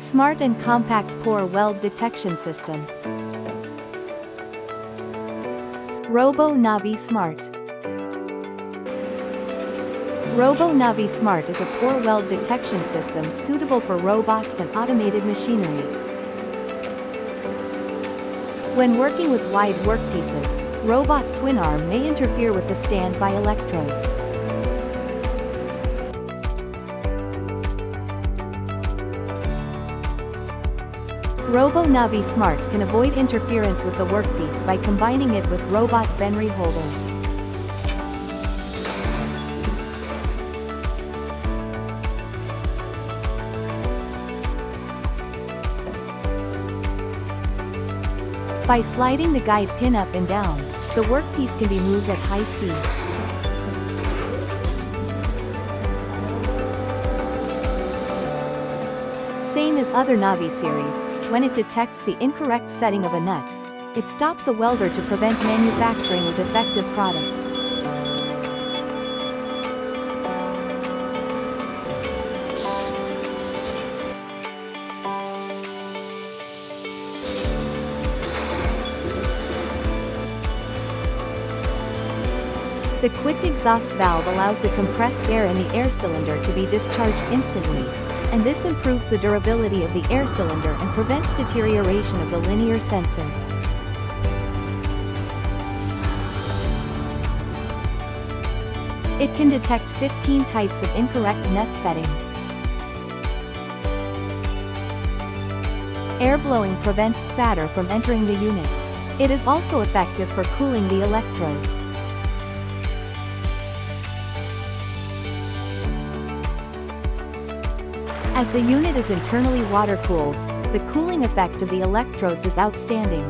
Smart and compact pore weld detection system. Robo-navi-Smart. Robo-navi-Smart is a pore weld detection system suitable for robots and automated machinery. When working with wide workpieces, robot twin arm may interfere with the standby electrodes. Robo-navi-Smart can avoid interference with the workpiece by combining it with Robot-Benri Holder. By sliding the guide pin up and down, the workpiece can be moved at high speed. Same as other Navi series, when it detects the incorrect setting of a nut, it stops a welder to prevent manufacturing a defective product. The quick exhaust valve allows the compressed air in the air cylinder to be discharged instantly, and this improves the durability of the air cylinder and prevents deterioration of the linear sensor. It can detect 15 types of incorrect nut setting. Air blowing prevents spatter from entering the unit. It is also effective for cooling the electrodes. As the unit is internally water-cooled, the cooling effect of the electrodes is outstanding.